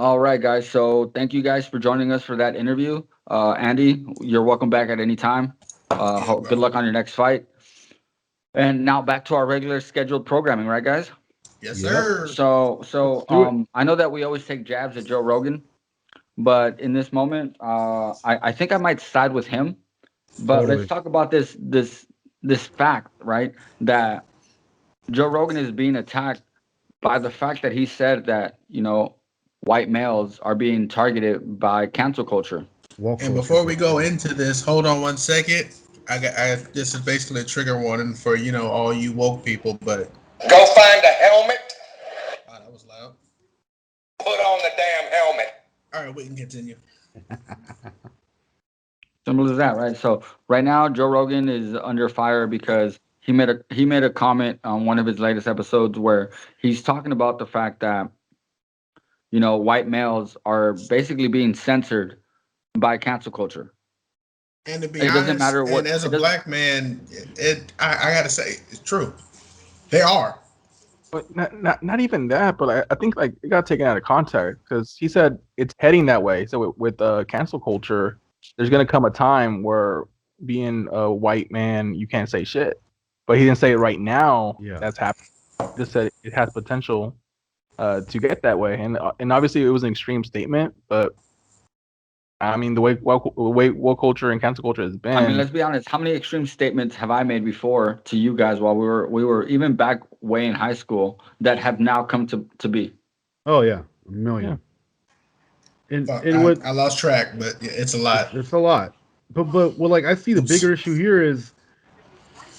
All right, guys. So thank you guys for joining us for that interview. Andy, you're welcome back at any time. Yeah, Good bro. luck on your next fight. And now back to our regular scheduled programming, right, guys? Yes, Yep. sir. Let's do it. I know that we always take jabs at Joe Rogan, but in this moment, I think I might side with him. But let's Totally. talk about this fact, right? That Joe Rogan is being attacked by the fact that he said that white males are being targeted by cancel culture. Walk And culture before for we go sure. into this, hold on 1 second. This is basically a trigger warning for all you woke people. But go find a helmet. Oh, that was loud. Put on the damn helmet. All right, we can continue. Simple as that, right? So right now, Joe Rogan is under fire because he made a comment on one of his latest episodes where he's talking about the fact that white males are basically being censored by cancel culture. And to be It doesn't honest, matter and what as a it doesn't. black man, I gotta say it's true. They are. But not even that, but I think like it got taken out of context because he said it's heading that way. So with cancel culture, there's gonna come a time where being a white man, you can't say shit. But he didn't say it right now. Yeah. That's happening. He just said it has potential to get that way, and obviously it was an extreme statement. But I mean the way woke culture and cancel culture has I mean, been. let's be honest. How many extreme statements have I made before to you guys while we were even back way in high school that have now come to be? Oh yeah, a Yeah. million. Fuck, And what I lost track, but it's a lot. it's a lot. But well, like I see the Oops. bigger issue here is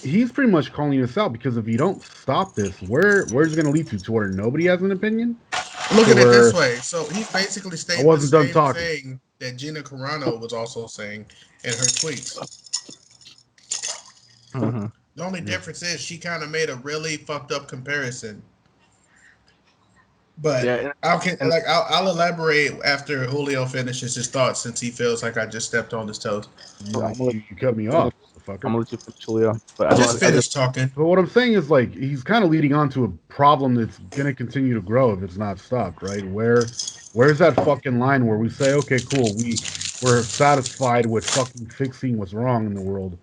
he's pretty much calling us out because if you don't stop this, where's it going to lead to where nobody has an opinion? Look To at it this where way. So he's basically I stating the wasn't done same talking. thing that Gina Carano was also saying in her tweets. Mhm. The only Yeah. difference is she kind of made a really fucked up comparison. But Yeah, I'll and like I'll elaborate after Julio finishes his thoughts since he feels like I just stepped on his toes. I'm You, gonna let you cut me I'm gonna, off, I'm fucker. gonna let you finish, Leo. But I Just just want, I just finish talking. But what I'm saying is like he's kind of leading on to a problem that's going to continue to grow if it's not stopped, right? Where's that fucking line where we say, okay, cool, we're satisfied with fucking fixing what's wrong in the world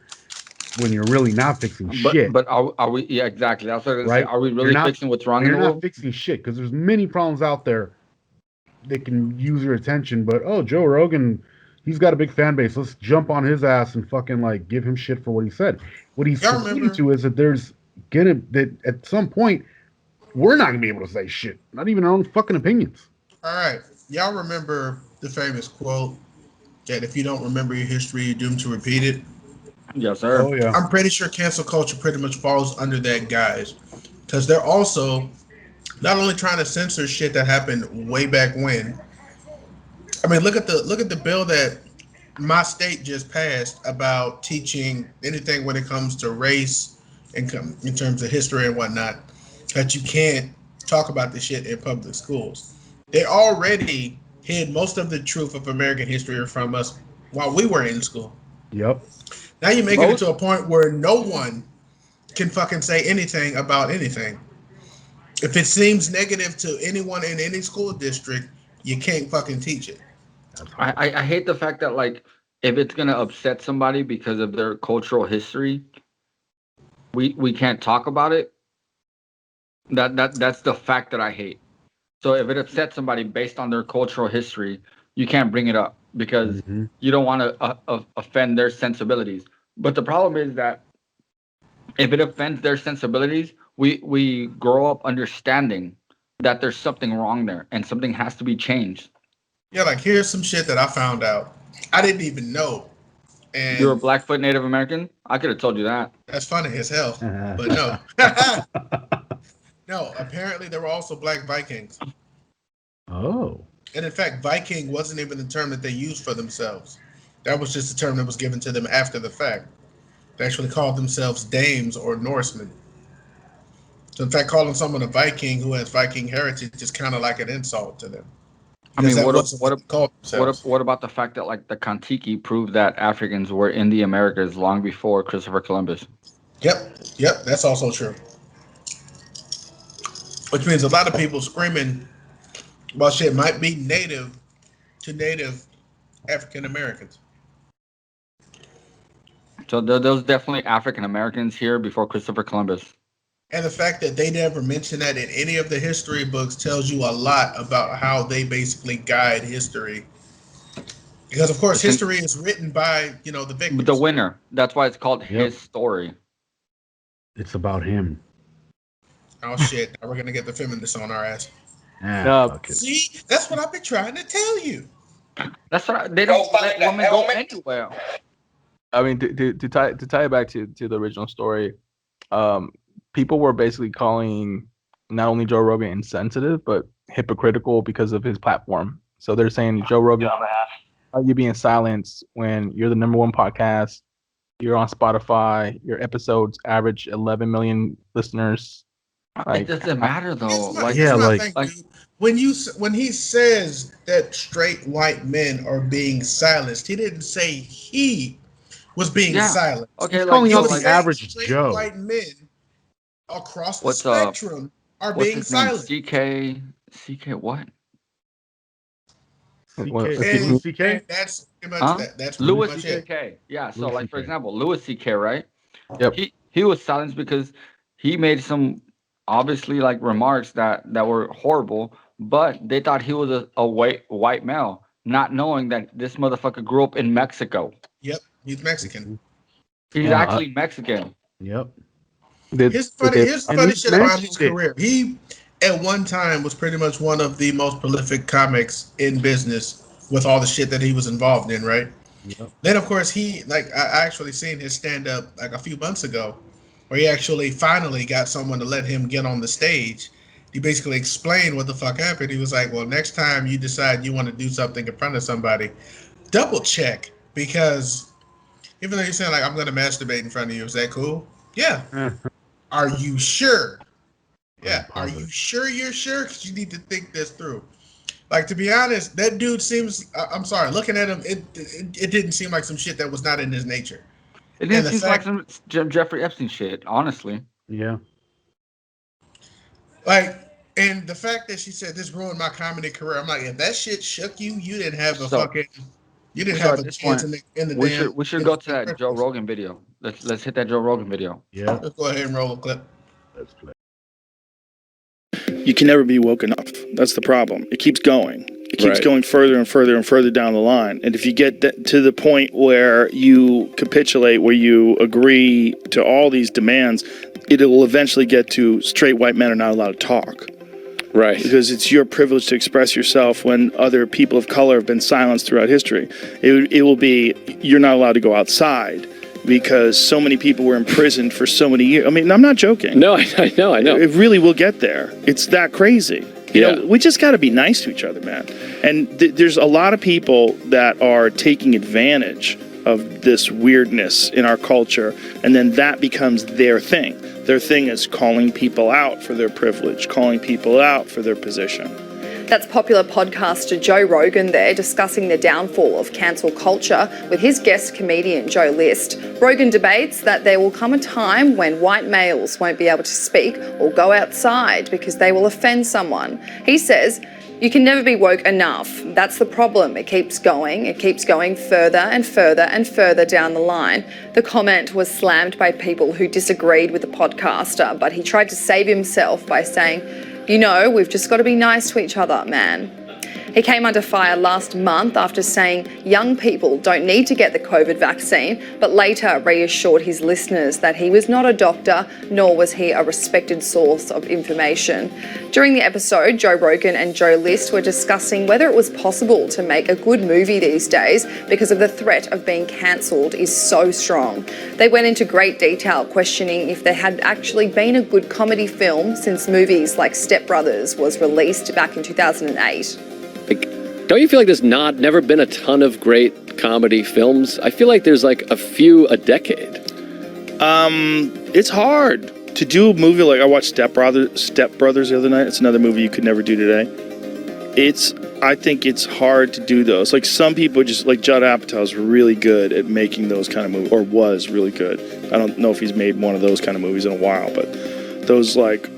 when you're really not fixing But shit, but are we? Yeah, exactly. That's what I was gonna say. right? Are we You're really not fixing what's wrong in you're the not world? fixing shit because there's many problems out there that can use your attention. But oh, Joe Rogan, he's got a big fan base. Let's jump on his ass and fucking like give him shit for what he said. What he's Y'all forgetting remember? to is that there's gonna that at some point we're not gonna be able to say shit, not even our own fucking opinions. All right, y'all remember the famous quote that if you don't remember your history, you're doomed to repeat it. Yes, sir. Oh yeah, I'm pretty sure cancel culture pretty much falls under that guise because they're also not only trying to censor shit that happened way back when. I mean, look at the bill that my state just passed about teaching anything when it comes to race and in terms of history and whatnot. That you can't talk about this shit in public schools. They already hid most of the truth of American history from us while we were in school. yep. Now you're making it to Most a point where no one can fucking say anything about anything. If it seems negative to anyone in any school district, you can't fucking teach it. That's I, hard. I I hate the fact that like if it's gonna upset somebody because of their cultural history, we can't talk about it. That's the fact that I hate. So if it upsets somebody based on their cultural history, you can't bring it up because Hmm. you don't want to offend their sensibilities. But the problem is that if it offends their sensibilities, we grow up understanding that there's something wrong there and something has to be changed. Yeah, like here's some shit that I found out. I didn't even know. You're a And Blackfoot Native American? I could have told you that. that's funny as hell. But no. No, apparently there were also black Vikings. Oh, And in fact, Viking wasn't even the term that they used for themselves. That was just a term that was given to them after the fact. They actually called themselves Danes or Norsemen. So in fact, calling someone a Viking who has Viking heritage is kind of like an insult to them I because mean, that wasn't what they called themselves. what about the fact that like the Kontiki proved that Africans were in the Americas long before Christopher Columbus? Yep, yep, that's also true. Which means a lot of people screaming Well, shit might be native to native African Americans. So there was definitely African Americans here before Christopher Columbus. And the fact that they never mention that in any of the history books tells you a lot about how they basically guide history. Because of course, It's in, history is written by the the victors. winner. That's why it's called Yep. his story. It's about him. Oh shit! Now we're gonna get the feminists on our ass. Fuck it. See, that's what I've been trying to tell you. That's what they don't let women go anywhere. I mean, to tie it back to the original story, people were basically calling not only Joe Rogan insensitive, but hypocritical because of his platform. So they're saying, Joe Rogan, are you being silenced when you're the #1 podcast? You're on Spotify. Your episodes average 11 million listeners. It doesn't matter though. Here's my like- thing, dude. When he says that straight white men are being silenced, he didn't say he was being silenced. Okay, He's like calling you out know, the like average straight Joe. white men across the What's spectrum are what's being his name? silenced. CK what? Louis CK? And that's pretty much Huh? that. That's pretty Louis much it. CK. Yeah. So Louis like for CK. example, Louis CK, right? Yep. He was silenced because he made some obviously like remarks that were horrible, but they thought he was a white male, not knowing that this motherfucker grew up in Mexico. Yep, he's Mexican. He's actually Mexican. Yep. Here's the And funny he shit about his mentioned it. career. He, at one time, was pretty much one of the most prolific comics in business with all the shit that he was involved in, right? Yep. Then, of course, I actually seen his stand up like a few months ago, where he actually finally got someone to let him get on the stage. He basically explained what the fuck happened. He was like, well, next time you decide you want to do something in front of somebody, double check, because even though you're saying like I'm going to masturbate in front of you, is that cool? Yeah. Are you sure? Yeah. Are you sure you're sure? Because you need to think this through. Like, to be honest, that dude seems, I'm sorry, looking at him, it didn't seem like some shit that was not in his nature. It didn't seem like some Jeffrey Epstein shit, honestly. Yeah. Like, and the fact that she said this ruined my comedy career, I'm like, if that shit shook you, you didn't have a chance in the damn. We should go to that Joe Rogan video. Let's hit that Joe Rogan video. Yeah. Let's go ahead and roll a clip. Let's play. You can never be woke enough. That's the problem. It keeps going. It keeps going further and further and further down the line. And if you get to the point where you capitulate, where you agree to all these demands, it will eventually get to straight white men are not allowed to talk. Right. Because it's your privilege to express yourself when other people of color have been silenced throughout history. It will be, you're not allowed to go outside because so many people were imprisoned for so many years. I mean, I'm not joking. No, I know. It really will get there. It's that crazy. You know, we just got to be nice to each other, man. And there's a lot of people that are taking advantage of this weirdness in our culture, and then that becomes their thing. Their thing is calling people out for their privilege, calling people out for their position. That's popular podcaster Joe Rogan there discussing the downfall of cancel culture with his guest comedian Joe List. Rogan debates that there will come a time when white males won't be able to speak or go outside because they will offend someone. He says, you can never be woke enough. That's the problem. It keeps going further and further and further down the line. The comment was slammed by people who disagreed with the podcaster, but he tried to save himself by saying, you know, we've just got to be nice to each other, man. He came under fire last month after saying young people don't need to get the COVID vaccine, but later reassured his listeners that he was not a doctor, nor was he a respected source of information. During the episode, Joe Rogan and Joe List were discussing whether it was possible to make a good movie these days because of the threat of being cancelled is so strong. They went into great detail questioning if there had actually been a good comedy film since movies like Step Brothers was released back in 2008. Don't you feel like there's never been a ton of great comedy films? I feel like there's like a few a decade. It's hard to do a movie like I watched Step Brothers the other night. It's another movie you could never do today. I think it's hard to do those. Like some people just like Judd Apatow is really good at making those kind of movies, or was really good. I don't know if he's made one of those kind of movies in a while, but those like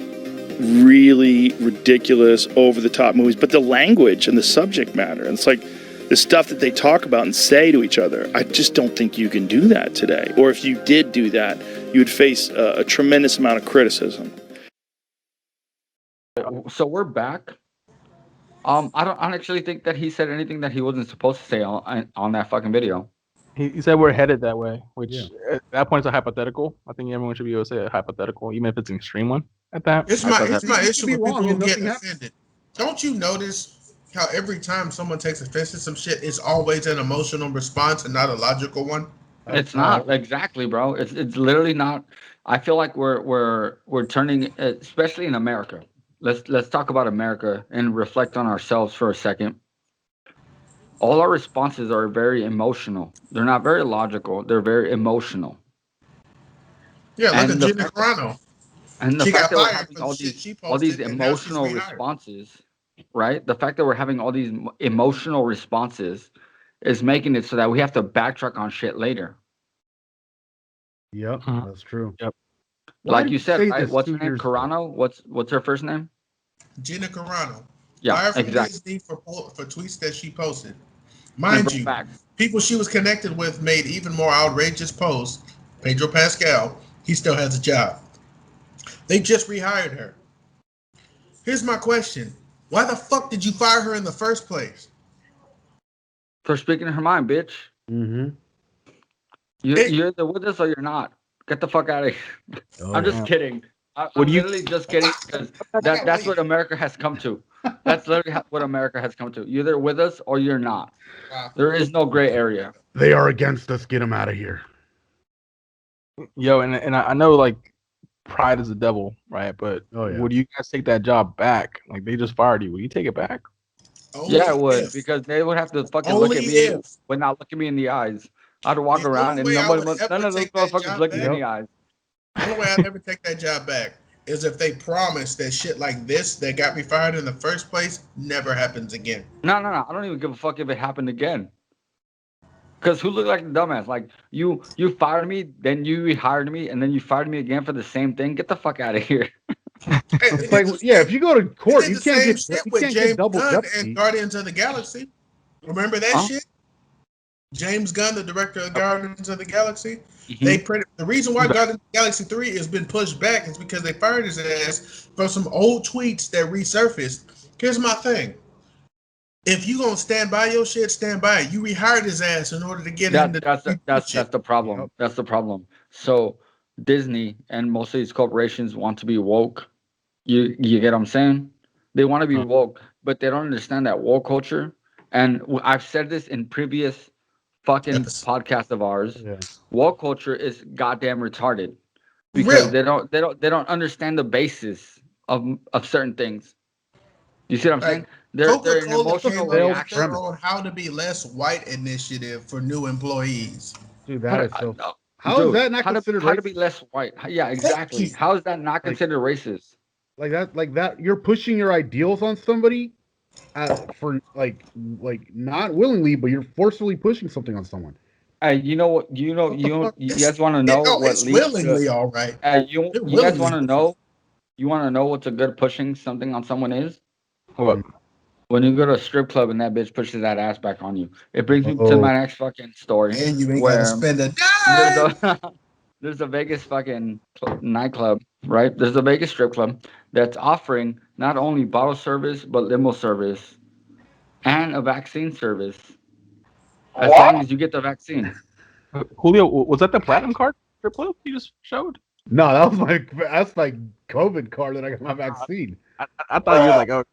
really ridiculous, over-the-top movies, but the language and the subject matter, and it's like the stuff that they talk about and say to each other, I just don't think you can do that today. Or if you did do that, you would face a tremendous amount of criticism. So we're back. I don't actually think that he said anything that he wasn't supposed to say on that fucking video. He said we're headed that way, which Yeah. at that point is a hypothetical. I think everyone should be able to say a hypothetical, even if it's an extreme one at that. It's I my thought it's that- my You issue could be with people wrong, who and get nothing happens. offended. Don't you notice how every time someone takes offense to some shit, it's always an emotional response and not a logical one? It's not exactly, bro. It's literally not. I feel like we're turning, especially in America. Let's talk about America and reflect on ourselves for a second. All our responses are very emotional. They're not very logical. They're very emotional. Yeah, look And at the Gina fact Carano. And the She fact got that we're fired having for the all shit these she all these posted, and now she's emotional rehired. responses, right? The fact that we're having all these emotional responses is making it so that we have to backtrack on shit later. Yep, Mhm. that's true. Yep. Why Like did you said, say right? this What's 2 her name? years ago? Carano? What's her first name? Gina Carano. Yeah, Fired from exactly. Disney for tweets that she posted. And Mind brought you, back. people she was connected with made even more outrageous posts. Pedro Pascal, he still has a job. They just rehired her. Here's my question. Why the fuck did you fire her in the first place? For speaking her mind, bitch. Mm-hmm. You're either with us or you're not. Get the fuck out of here. Oh, I'm yeah. just kidding. I'm Would you- literally just kidding because that's what America has come to. That's literally what America has come to. You're either with us or you're not. There is no gray area. They are against us. Get them out of here. Yo, and I know like pride is the devil, right? But Oh, yeah. would you guys take that job back? Like they just fired you. Would you take it back? Only Yeah, it would if. because they would have to fucking Only look at me, if. but not look at me in the eyes. I'd walk The around only and way I would none ever of those take that motherfuckers job look me in back, the eyes. the only way I'd ever take that job back is if they promise that shit like this that got me fired in the first place never happens again. No. I don't even give a fuck if it happened again. Cause who looked like the dumbass? Like you fired me, then you rehired me, and then you fired me again for the same thing. Get the fuck out of here. Hey, It's like, yeah, if you go to they court, did you the can't same get shit you with can't James get double Gunn and jeopardy. Guardians of the Galaxy. Remember that Huh? shit? James Gunn, the director of Guardians of the Galaxy. Mhm. The reason why Guardians of the Galaxy 3 has been pushed back is because they fired his ass for some old tweets that resurfaced. Here's my thing. If you gonna stand by your shit, stand by it. You rehired his ass in order to get him to That's do shit. the problem. Yep. That's the problem. So Disney and most of these corporations want to be woke. You get what I'm saying? They want to be woke, but they don't understand that woke culture. And I've said this in previous fucking Episode. podcasts of ours. Yeah. Woke culture is goddamn retarded because Real. they don't understand the basis of certain things. You see what I'm Like saying? They're an Coca-Cola emotional came up sales with their reaction. premise. own How to Be Less White initiative for new employees. Dude, How that to, is so. no, How is dude, that not considered how to be racist? less white? Yeah, Thank exactly. you. How is that not Like- considered racist? Like that, you're pushing your ideals on somebody for like not willingly, but you're forcefully pushing something on someone. You know what? What the fuck? You guys want to know what It's leads to? willingly all right. You They're you guys willingly want to pushing. know? You want to know what's a good pushing something on someone is? What? When you go to a strip club and that bitch pushes that ass back on you. It brings me to Oh. my next fucking story And you ain't gotta where spend a there's dime. a there's a Vegas fucking nightclub, right? There's a Vegas strip club that's offering not only bottle service but limo service and a vaccine service as long as you get the vaccine. Julio, was that the platinum card strip club you just showed? No, that's like COVID card that I got my vaccine. I thought you were like, oh,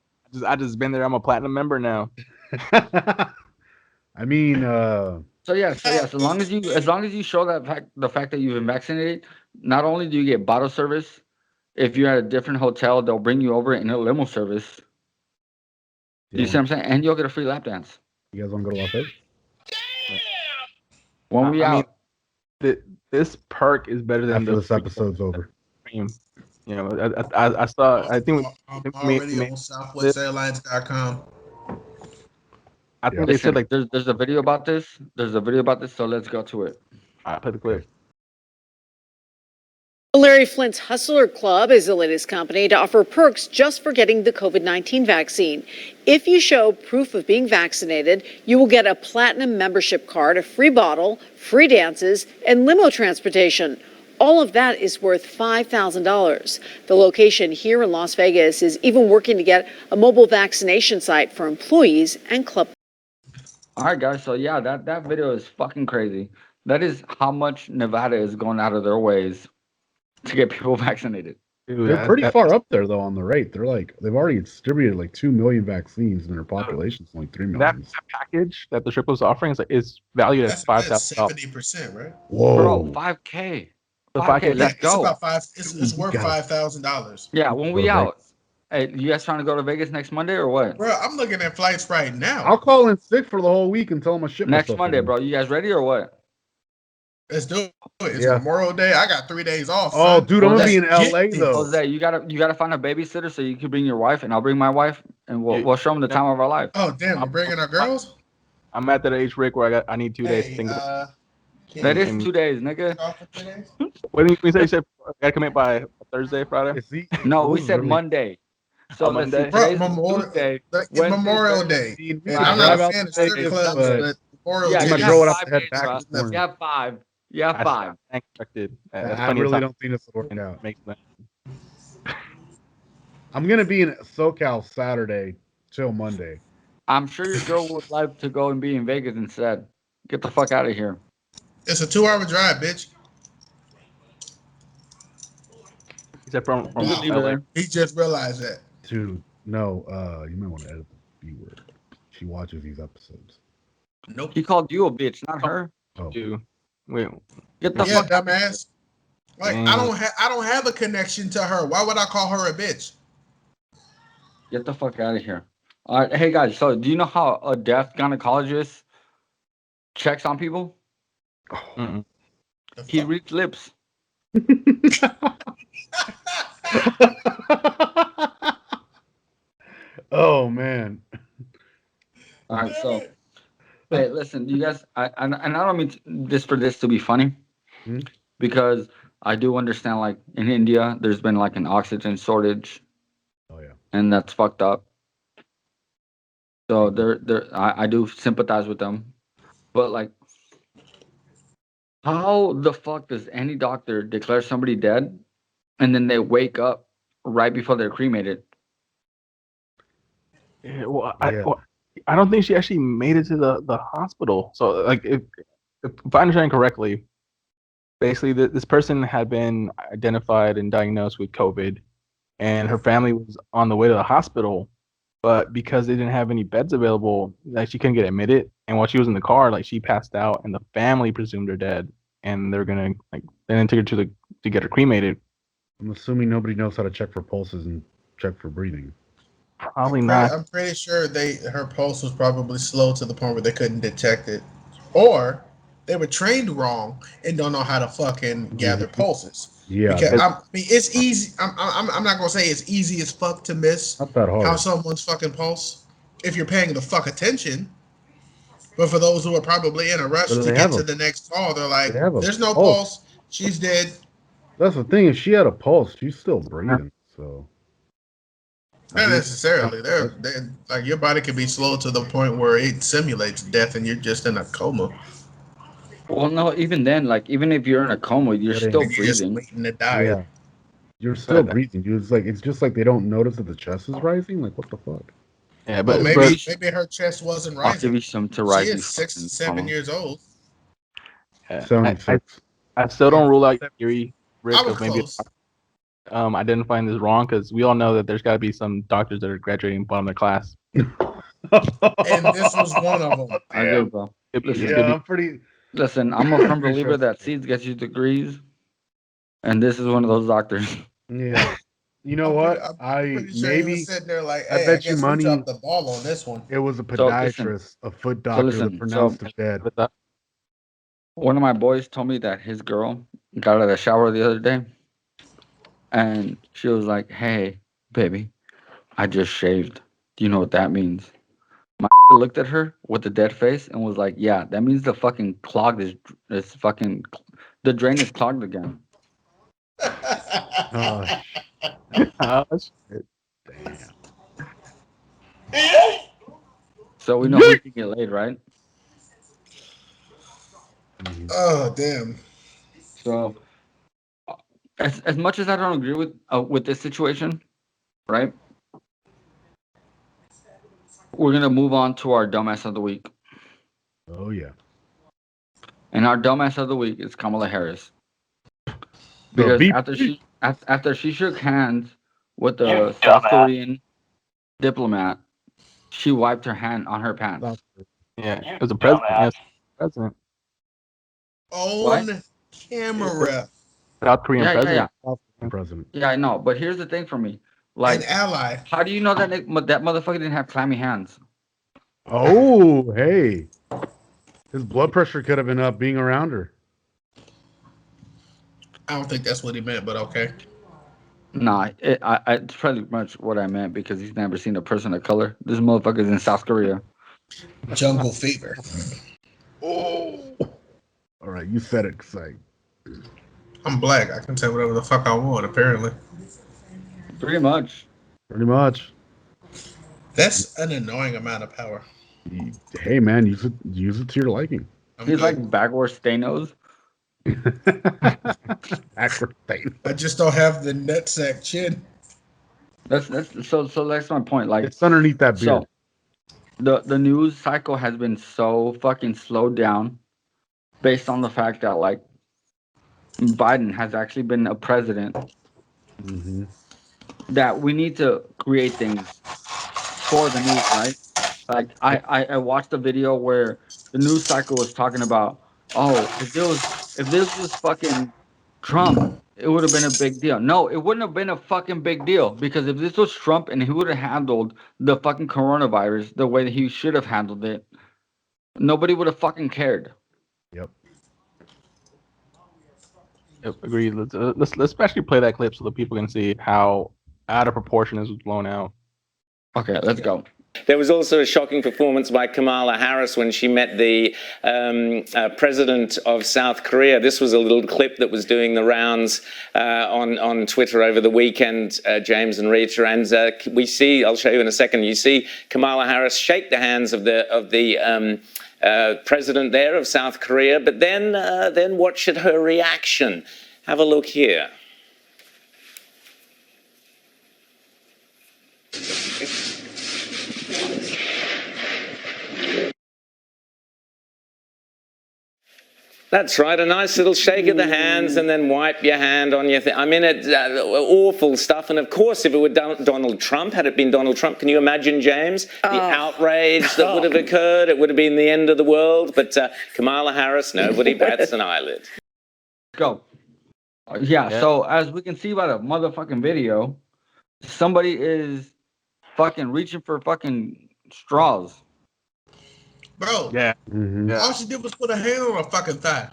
I just been there. I'm a platinum member now. I mean, So yes, as long as you show the fact that you've been vaccinated, not only do you get bottle service, if you're at a different hotel, they'll bring you over in a limo service. Do you see what I'm saying? And you'll get a free lap dance. you guys want to go to Las Vegas? When we I mean, out. this perk is better than After the this episode's over. premium. You know, I saw. I think I'm we- already we- on SouthwestAirlines.com. I think Yeah. they said like there's a video about this. There's a video about this, so let's go to it. I play the clip. Well, Larry Flint's Hustler Club is the latest company to offer perks just for getting the COVID-19 vaccine. If you show proof of being vaccinated, you will get a platinum membership card, a free bottle, free dances, and limo transportation. All of that is worth $5,000. The location here in Las Vegas is even working to get a mobile vaccination site for employees and club. All right, guys. So yeah, that video is fucking crazy. That is how much Nevada is going out of their ways to get people vaccinated. Dude, They're pretty far up there though on the rate. They've already distributed like 2 million vaccines, and their population's only 3 That million. package that the strip was offering is valued at That's $5,000. 70%, right? Whoa, Bro, 5K. The 5K. 5K, Let's It's go. about five. It's worth got it. $5,000. Yeah, when Go we to out. Hey, you guys trying to go to Vegas next Monday or what? Bro, I'm looking at flights right now. I'll call in sick for the whole week and tell them I ship Next myself Monday, again. bro. You guys ready or what? Let's do it. It's Yeah. Memorial Day. I got 3 days off. Oh, son. dude, I'm gonna Jose, be in Get LA me. though. Jose, you gotta find a babysitter so you can bring your wife and I'll bring my wife and we'll show them the time of our life. Oh damn, we're bringing our girls. I'm at that age, Rick, where I need 2 days to Hey, think about That is and- 2 days, nigga. off for 2 days? What do you say? You said I gotta commit by Thursday, Friday? No, Those we said really- Monday. So Oh, let's see. Monday? Bro, Today's Memorial, Tuesday. it's Wednesday, Memorial Thursday. Day. We And can I'm not drive a out fan to of strip Vegas, clubs, but but Memorial Yeah, I'm Day. gonna you throw have it up 5 to head days, back bro. this morning. You have 5. You have 5. I expected. That's I plenty of really time. don't think this will work out. Makes sense. I'm gonna be in SoCal Saturday till Monday. I'm sure your girl would like to go and be in Vegas instead. Get the fuck out of here. It's a 2-hour drive, bitch. He said from Just leave her LA. there. He just realized that. Dude, no, you might want to edit the B word. She watches these episodes. Nope. He called you a bitch, not her. Oh, Dude, wait, Get the Yeah, fuck out. dumbass. Like Dang. I don't have a connection to her. Why would I call her a bitch? Get the fuck out of here. All right, hey guys. So, do you know how a deaf gynecologist checks on people? mm-mm. The He fuck? reads lips. oh man. All right, so hey, listen, you guys. And I don't mean this for this to be funny, Hmm? because I do understand. Like in India, there's been like an oxygen shortage, Oh yeah. and that's fucked up. So I do sympathize with them, but like, how the fuck does any doctor declare somebody dead, and then they wake up right before they're cremated? Yeah, well, Yeah. I don't think she actually made it to the hospital. So, like, if I understand correctly, basically this person had been identified and diagnosed with COVID, and her family was on the way to the hospital, but because they didn't have any beds available, like she couldn't get admitted. And while she was in the car, like she passed out, and the family presumed her dead, and they're gonna they then took her to get her cremated. I'm assuming nobody knows how to check for pulses and check for breathing. Probably not. I'm pretty sure her pulse was probably slow to the point where they couldn't detect it, or they were trained wrong and don't know how to fucking gather pulses. Yeah, Because I mean, it's easy. I'm not gonna say it's easy as fuck to miss not that how hard. someone's fucking pulse if you're paying the fuck attention. But for those who are probably in a rush But to they get have to a- the next call, they're like, they have a "There's no pulse. pulse. She's dead." That's the thing. If she had a pulse, she's still breathing. So Not necessarily. They're like your body can be slow to the point where it simulates death, and you're just in a coma. Well, no, even then, like even if you're in a coma, you're That is- still And you're just breathing. waiting to die. yeah, you're still breathing, dude. It's just like they don't notice that the chest is rising. Like what the fuck? Yeah, Well, but maybe her chest wasn't I'll give rising. you some to She rise. you is 6 fucking 7 coma. years old. yeah, 76. I still don't rule out your theory, Rick, I was of maybe close. identifying this wrong, because we all know that there's got to be some doctors that are graduating bottom of their class. And this was one of them. I do, bro. It Listen, could yeah, be- I'm pretty. Listen, I'm a firm Pretty believer sure. that seeds get you degrees, and this is one of those doctors. Yeah. You know what? Pretty sure he Maybe was sitting there like, I "Hey, I, bet you guess money- we dropped the ball on this one." it was a So, listen. podiatrist, a foot doctor listen, that pronounced it dead. but that- One of my boys told me that his girl got out of the shower the other day, and she was like, "Hey, baby, I just shaved. Do you know what that means?" My looked at her with a dead face and was like, "Yeah, that means the fucking the drain is clogged again." Oh, Oh, shit. damn. So we know who can get laid, right? Mhm. Oh damn. So as much as I don't agree with this situation, right? We're gonna move on to our dumbass of the week, Oh yeah. and our dumbass of the week is Kamala Harris The because VP. after she shook hands with the South Korean diplomat, she wiped her hand on her pants. Yeah, it was a president. Yes, president. What? On camera. South Korean Yeah, yeah, yeah, president. South Korean president. yeah. I know, but here's the thing for me: An like, ally. how do you know that that motherfucker didn't have clammy hands? Oh, hey. His blood pressure could have been up being around her. I don't think that's what he meant, but okay. Nah, it's pretty much what I meant because he's never seen a person of color. This motherfucker's in South Korea. Jungle fever. Oh. All right, you said it, Sai. I'm black. I can say whatever the fuck I want, apparently. Pretty much. Pretty much. That's an annoying amount of power. Hey man, use it to your liking. I'm He's good. like backwards Thanos. Awkward thing. I just don't have the nutsack chin. That's that's my point. Like, It's underneath that beard. so the news cycle has been so fucking slowed down based on the fact that like Biden has actually been a president, Mm-hmm. that we need to create things for the news, right? Like I watched a video where the news cycle was talking about, oh, if this was fucking Trump, it would have been a big deal. No, it wouldn't have been a fucking big deal because if this was Trump and he would have handled the fucking coronavirus the way that he should have handled it, nobody would have fucking cared. Yep. Yep, agreed. Let's especially play that clip so the people can see how out of proportion this was blown out. Okay, let's go. There was also a shocking performance by Kamala Harris when she met the president of South Korea. This was a little clip that was doing the rounds on Twitter over the weekend, James and Rita. And we see, I'll show you in a second, you see Kamala Harris shake the hands of the president there of South Korea, but then watch her reaction. Have a look here. That's right, a nice little shake of the hands and then wipe your hand on your thing. I mean, it's awful stuff. And of course, if it were Donald Trump, had it been Donald Trump, can you imagine, James, the outrage that would have occurred? It would have been the end of the world. But Kamala Harris, nobody bats an eyelid. Go. Yeah, so as we can see by the motherfucking video, somebody is fucking reaching for fucking straws. Bro, Yeah, Mm-hmm. all she did was put a hand on her fucking thigh.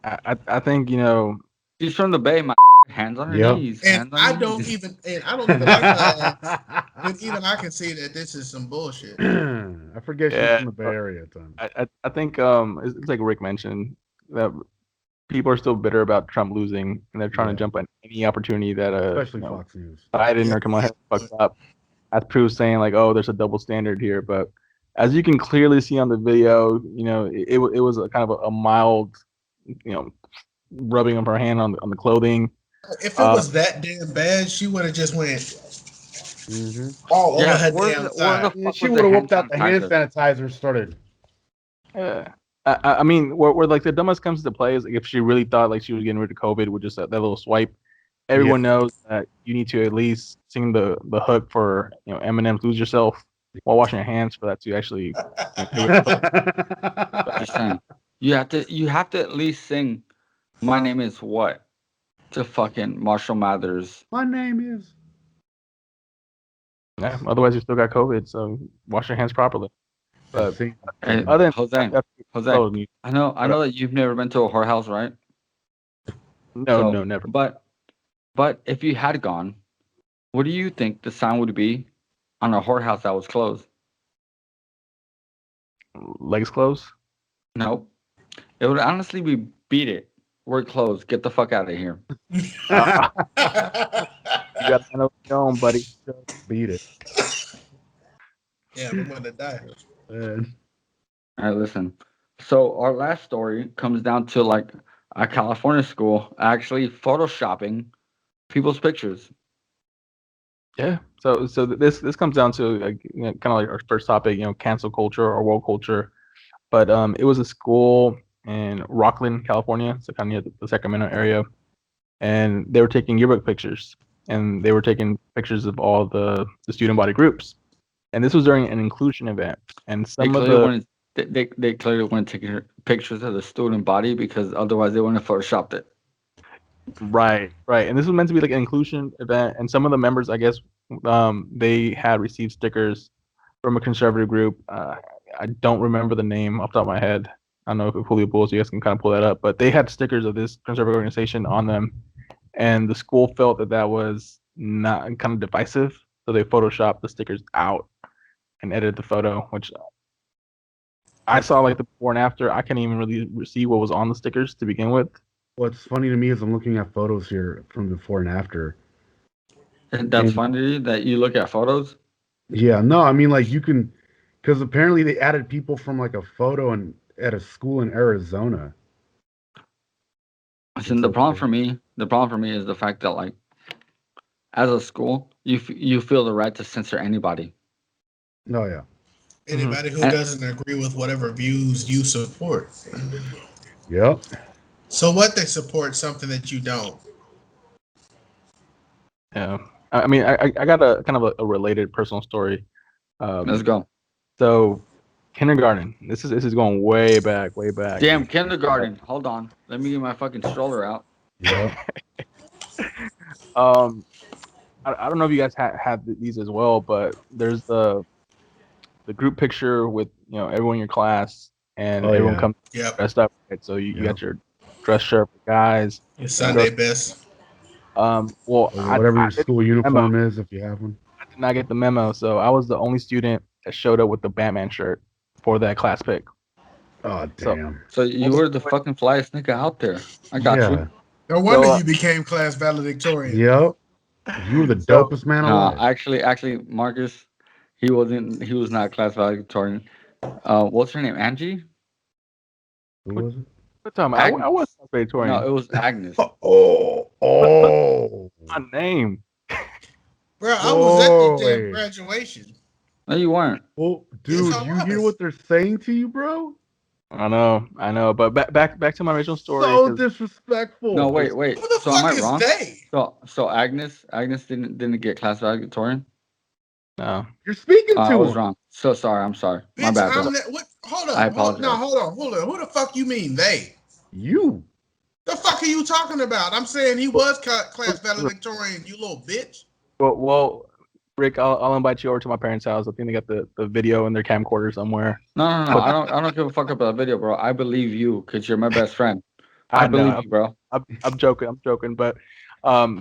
I think, you know, She's from the Bay, my hands on her Yep. knees. And hands on I her don't knees. even like but even I can see that this is some bullshit. I forget she's Yeah. from the Bay Area at times. I think it's like Rick mentioned that people are still bitter about Trump losing, and they're trying to jump on any opportunity that Especially you know, Fox News. Biden or Kamala Harris fucked up. As proves saying like, oh, there's a double standard here. But as you can clearly see on the video, you know, it was a kind of a mild, you know, rubbing of her hand on the clothing. If it was that damn bad, she would have just went Mm-hmm. all over Yeah, her where damn the thigh. fuck Yeah, she was would have hand whipped out the hand sanitizer? sanitizer, started. I mean, where like the dumbest comes into play is like if she really thought like she was getting rid of COVID with just that little swipe. Everyone knows that you need to at least sing the hook for, you know, Eminem's "Lose Yourself" while washing your hands for that to actually. Just saying. You have to at least sing "My Name Is What" to fucking Marshall Mathers. My name is. Yeah, otherwise you still got COVID, so wash your hands properly. But See, And other than Jose, Jose, oh, I know that you've never been to a whorehouse, right? no, never. But if you had gone, what do you think the sign would be on a whorehouse that was closed? Legs closed. Nope. It would honestly be "Beat It" we're closed. Get the fuck out of here. You got to know your own, buddy. Beat it. Yeah, I'm gonna die. Man. All right, listen. So our last story comes down to like a California school actually photoshopping people's pictures. Yeah. So this comes down to kind of like our first topic, cancel culture or woke culture. But it was a school in Rockland, California, so kind of near the Sacramento area, and they were taking yearbook pictures, and they were taking pictures of all the student body groups, and this was during an inclusion event, and some of the They clearly weren't taking pictures of the student body because otherwise they wouldn't have photoshopped it. right, and this was meant to be like an inclusion event, and some of the members, I guess, they had received stickers from a conservative group. I don't remember the name off the top of my head. I don't know if Julio Bulls, you guys can kind of pull that up, but they had stickers of this conservative organization on them, and the school felt that was not kind of divisive, so they photoshopped the stickers out and edited the photo, which I saw like the before and after. I can't even really see what was on the stickers to begin with. What's funny to me is I'm looking at photos here from before and after. And that's funny that you look at photos. Yeah, no, I mean like you can, because apparently they added people from like a photo and at a school in Arizona. Listen, the problem for me is the fact that like, as a school, you feel the right to censor anybody. Oh yeah. Anybody who doesn't agree with whatever views you support. Yep. So what, they support something that you don't? Yeah, I mean, I got a kind of a related personal story. Let's go. So, kindergarten. This is going way back. Damn, kindergarten. Hold on. Let me get my fucking stroller out. Yeah. I don't know if you guys had these as well, but there's the group picture with everyone in your class, and everyone comes dressed up. Right? So you got your dress shirt for guys. Your Sunday best. Well, whatever your school uniform is, if you have one. I did not get the memo, so I was the only student that showed up with the Batman shirt for that class pick. Oh damn! So you were the fucking flyest nigga out there. I got you. No wonder you became class valedictorian. Yep. You were the dopest man alive. Actually, Marcus, he was not class valedictorian. What's her name? Angie? Who was it? What time? I was class valedictorian. No, it was Agnes. My name. Bro, I was at the damn graduation. No, you weren't. Well, dude, you hear what they're saying to you, bro? I know. But back to my original story. So disrespectful. No, wait. Who the So fuck am I is wrong? they? So Agnes didn't get class valedictorian. No, you're speaking to I was him. wrong. So sorry. I'm sorry. Bitch, My bad, bro. Hold on. I apologize. Hold on. Who the fuck you mean they? You. The fuck are you talking about? I'm saying he was class valedictorian, you little bitch. Well, Rick, I'll invite you over to my parents' house. I think they got the video in their camcorder somewhere. No. I don't give a fuck about the video, bro. I believe you because you're my best friend. I believe you, bro. I'm joking. But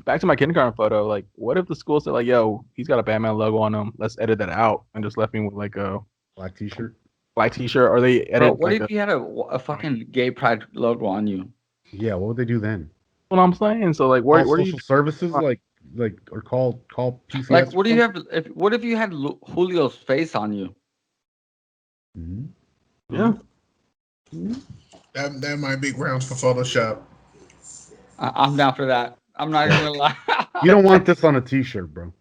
back to my kindergarten photo. Like, what if the school said, like, "Yo, he's got a Batman logo on him. Let's edit that out," and just left me with like a black T-shirt, or they edit. Bro, what if you had a fucking gay pride logo on you? Yeah, what would they do then? What I'm saying. So like, where do you services like or call PCS? Like, what do you have? What if you had Julio's face on you? Mm-hmm. Yeah. Mm-hmm. That might be grounds for Photoshop. I'm down for that. I'm not even gonna lie. You don't want this on a T-shirt, bro.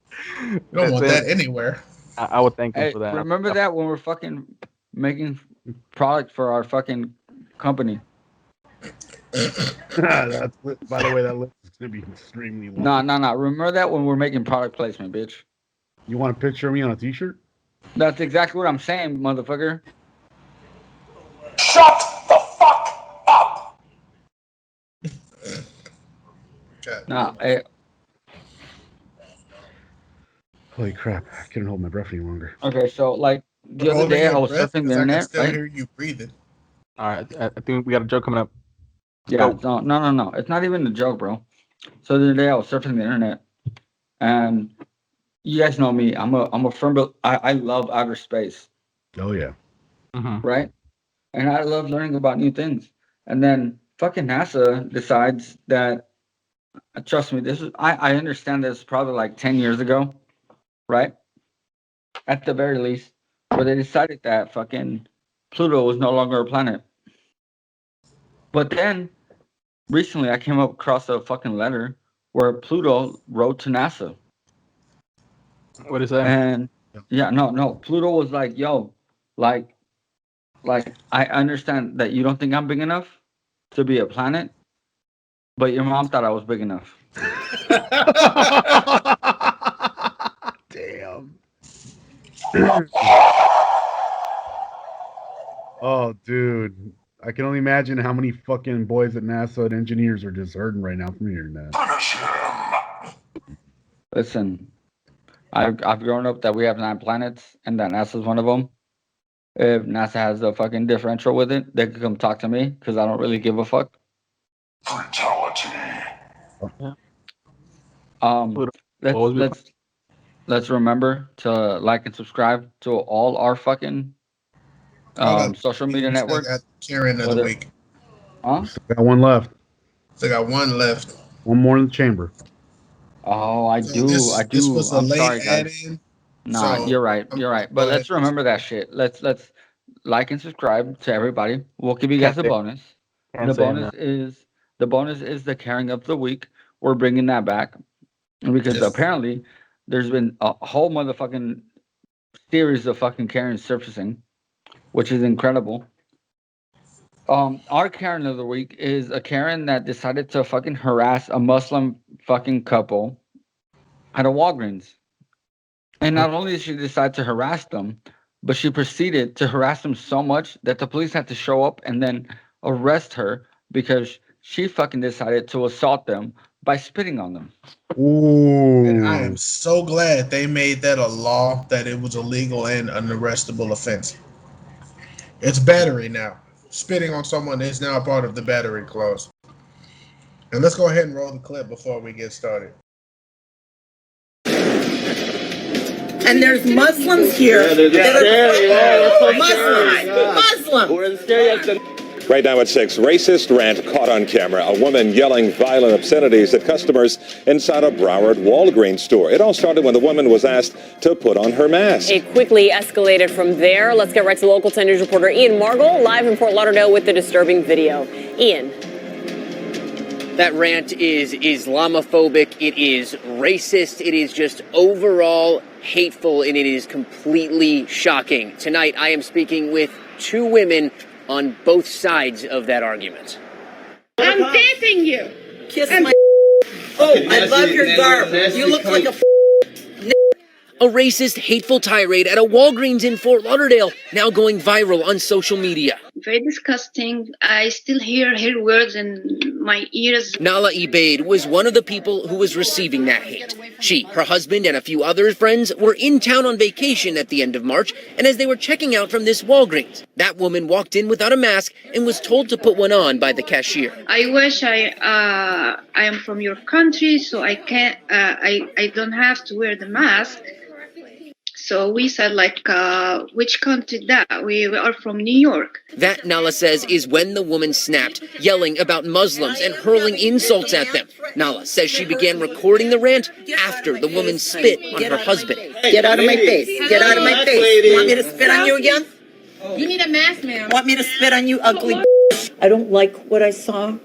You don't want that anywhere. I would thank them for that. Remember that when we're fucking making product for our fucking company. By the way, that list is gonna be extremely long. No. Remember that when we're making product placement, bitch. You want a picture of me on a T-shirt? That's exactly what I'm saying, motherfucker. Shut the fuck up! Nah, Holy crap! I couldn't hold my breath any longer. Okay, so like the other day I was surfing the internet. I can still right? hear you breathing. All right, I think we got a joke coming up. Yeah, no. It's not even a joke, bro. So the other day I was surfing the internet, and you guys know me. I'm a firm. I love outer space. Oh yeah. Right, and I love learning about new things. And then fucking NASA decides that, trust me, I understand this probably like 10 years ago, right? At the very least, where they decided that fucking Pluto was no longer a planet. But then recently I came across a fucking letter where Pluto wrote to NASA. What is that? And yeah, no, Pluto was like, yo, like, I understand that you don't think I'm big enough to be a planet, but your mom thought I was big enough. Damn. Oh, dude. I can only imagine how many fucking boys at NASA and engineers are just hurting right now from hearing that. Punish him. Listen, I've grown up that we have 9 planets and that NASA's one of them. If NASA has a fucking differential with it, they could come talk to me because I don't really give a fuck. Fatality. Let's remember to like and subscribe to all our fucking social media networks. Got Karen of the week. Huh? Still got one left. So I got one left. One more in the chamber. Oh, I do. This was a I'm late sorry, guys. add-in. Nah, so you're right. But let's remember that shit. Let's like and subscribe to everybody. We'll give you guys a bonus. The bonus is the caring of the week. We're bringing that back because apparently there's been a whole motherfucking series of fucking Karens surfacing, which is incredible. Our Karen of the week is a Karen that decided to fucking harass a Muslim fucking couple at a Walgreens. And not only did she decide to harass them, but she proceeded to harass them so much that the police had to show up and then arrest her because she fucking decided to assault them by spitting on them. Ooh. And I am so glad they made that a law that it was illegal and an arrestable offense. It's battery now. Spitting on someone is now a part of the battery clause. And let's go ahead and roll the clip before we get started. And there's Muslims here. Muslim. We're in stereo. Right now at 6, racist rant caught on camera. A woman yelling violent obscenities at customers inside a Broward Walgreens store. It all started when the woman was asked to put on her mask. It quickly escalated from there. Let's get right to local 10 News reporter Ian Margol, live in Fort Lauderdale with the disturbing video. Ian. That rant is Islamophobic, it is racist, it is just overall hateful, and it is completely shocking. Tonight, I am speaking with 2 women on both sides of that argument. I'm dating you. Kiss my. Oh, I love your garb. You look like a. A racist, hateful tirade at a Walgreens in Fort Lauderdale, now going viral on social media. Very disgusting. I still hear her words in my ears. Nala Ebaid was one of the people who was receiving that hate. She, her husband, and a few other friends were in town on vacation at the end of March, and as they were checking out from this Walgreens, that woman walked in without a mask and was told to put one on by the cashier. I wish I am from your country, so I can't. I don't have to wear the mask. So we said, which country that? We are from New York. That, Nala says, is when the woman snapped, yelling about Muslims and hurling insults at them. Nala says she began recording the rant after the woman spit on her husband. Get out of my face. Get out of my face. Want me to spit on you again? You need a mask, ma'am. Want me to spit on you, ugly? I don't like what I saw,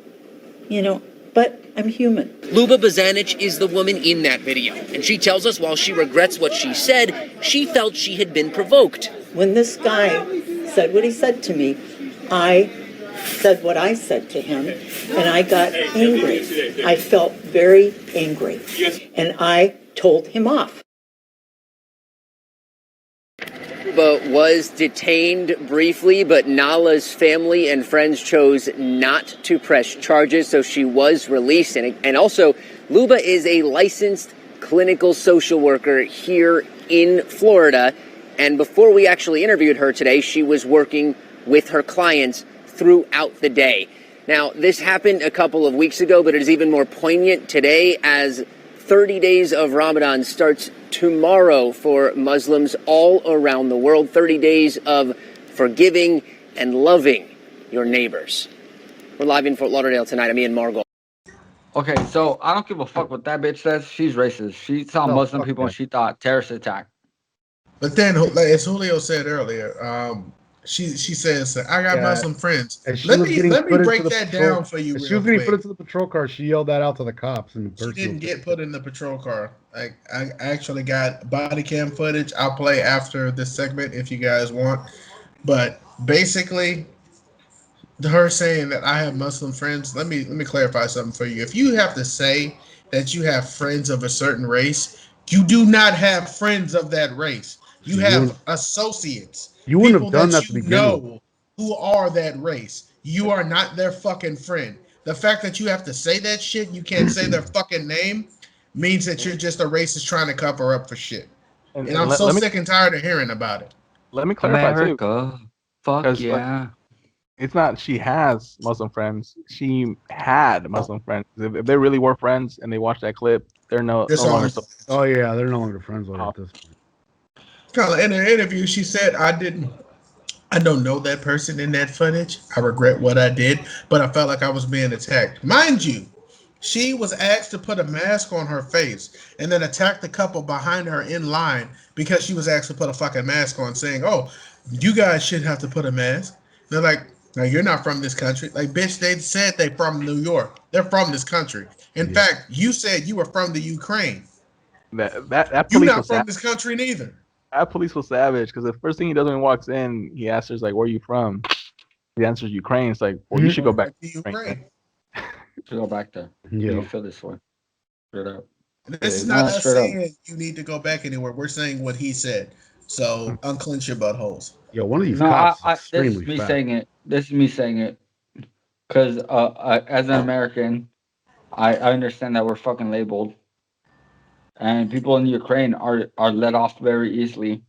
but I'm human. Luba Bazanich is the woman in that video, and she tells us while she regrets what she said, she felt she had been provoked. When this guy said what he said to me, I said what I said to him, and I got angry. I felt very angry, and I told him off. Luba was detained briefly, but Nala's family and friends chose not to press charges, so she was released. And also, Luba is a licensed clinical social worker here in Florida. And before we actually interviewed her today, she was working with her clients throughout the day. Now, this happened a couple of weeks ago, but it is even more poignant today as 30 days of Ramadan starts tomorrow for Muslims all around the world. 30 days of forgiving and loving your neighbors. We're live in Fort Lauderdale tonight. I'm Ian Margol. Okay, so I don't give a fuck what that bitch says. She's racist. She saw Muslim people and she thought terrorist attack. But then, as Julio said earlier, she says, "I got Muslim friends." Let me break that down for you. She was getting put into the patrol car. She yelled that out to the cops. And she didn't get put in the patrol car. I actually got body cam footage. I'll play after this segment if you guys want. But basically, her saying that I have Muslim friends. Let me clarify something for you. If you have to say that you have friends of a certain race, you do not have friends of that race. You have associates. You wouldn't have done that that to you begin with. know who are that race. You are not their fucking friend. The fact that you have to say that shit, you can't say their fucking name, means that you're just a racist trying to cover up for shit. And I'm so sick and tired of hearing about it. Let me clarify America, too. fuck yeah. It's not she has Muslim friends. She had Muslim friends. If they really were friends and they watched that clip, they're no longer. Oh yeah, they're no longer friends with her at this point. Carla, in her interview, she said, I don't know that person in that footage. I regret what I did, but I felt like I was being attacked. Mind you, she was asked to put a mask on her face and then attacked the couple behind her in line because she was asked to put a fucking mask on, saying, "Oh, you guys should have to put a mask." They're like, "No, you're not from this country." Like, bitch, they said they from New York. They're from this country. In fact, you said you were from the Ukraine. That you're police not from this country neither. That police was savage because the first thing he does when he walks in, he asks her, like, "Where are you from?" He answers Ukraine. It's like, well, you should go back to Ukraine. Should go back there. Yeah. You feel this way. Straight up. This is not us saying you need to go back anywhere. We're saying what he said. So unclench your buttholes. Yo, one of these cops is extremely this is me fat. saying it. This is me saying it. Because as an American, I understand that we're fucking labeled. And people in Ukraine are let off very easily.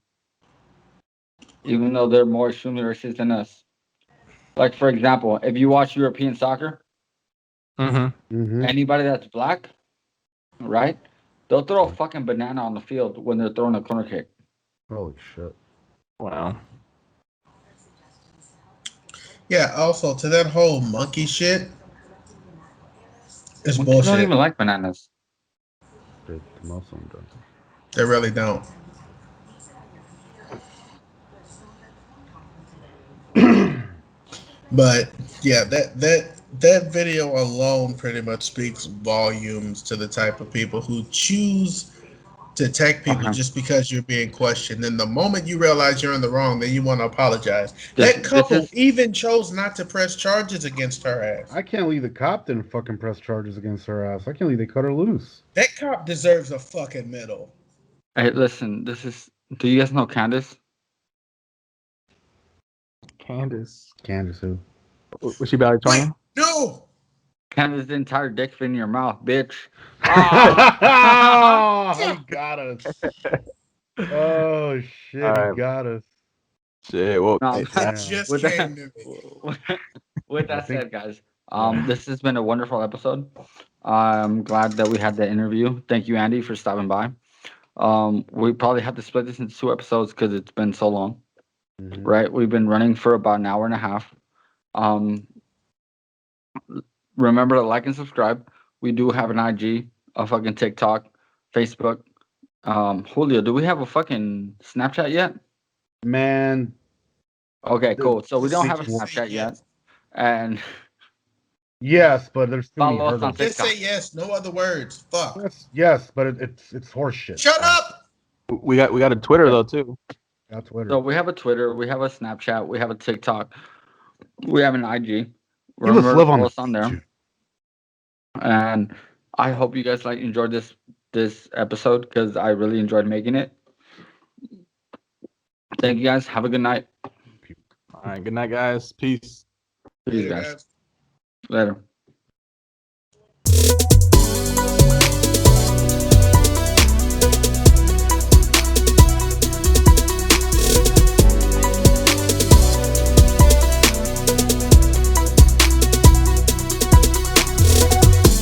Even though they're more extremely racist than us. Like, for example, if you watch European soccer, anybody that's black, right? They'll throw a fucking banana on the field when they're throwing a corner kick. Holy shit. Wow. Yeah, also to that whole monkey shit, it's Monkeys bullshit. don't even like bananas. The Muslim does. They really don't. But yeah, that video alone pretty much speaks volumes to the type of people who choose to attack people just because you're being questioned. And the moment you realize you're in the wrong, then you want to apologize. That couple even chose not to press charges against her ass. I can't believe the cop didn't fucking press charges against her ass. I can't believe they cut her loose. That cop deserves a fucking medal. Hey, listen, do you guys know Candace? Candace who? Was she valedictorian? No. Candace's entire dick fit in your mouth, bitch. Oh, he got us. Oh shit, he got us. Shit, well, No, It just came to me. with that said, guys, this has been a wonderful episode. I'm glad that we had the interview. Thank you, Andy, for stopping by. We probably have to split this into 2 episodes because it's been so long. Right? We've been running for about an hour and a half. Remember to like and subscribe. We do have an IG, a fucking TikTok, Facebook. Julio, do we have a fucking Snapchat yet? Man. Okay, cool. So we don't have a Snapchat yet. And yes, but there's too many follow us on hurdles. Just TikTok. say yes, no other words. Fuck. Yes, but it's horse shit. Shut up. We got a Twitter though too. Got Twitter. So we have a Twitter, we have a Snapchat, we have a TikTok, we have an IG. You Remember just to live follow on us on there. And I hope you guys enjoyed this episode because I really enjoyed making it. Thank you guys. Have a good night. All right, good night, guys. Peace. Peace, guys. Later.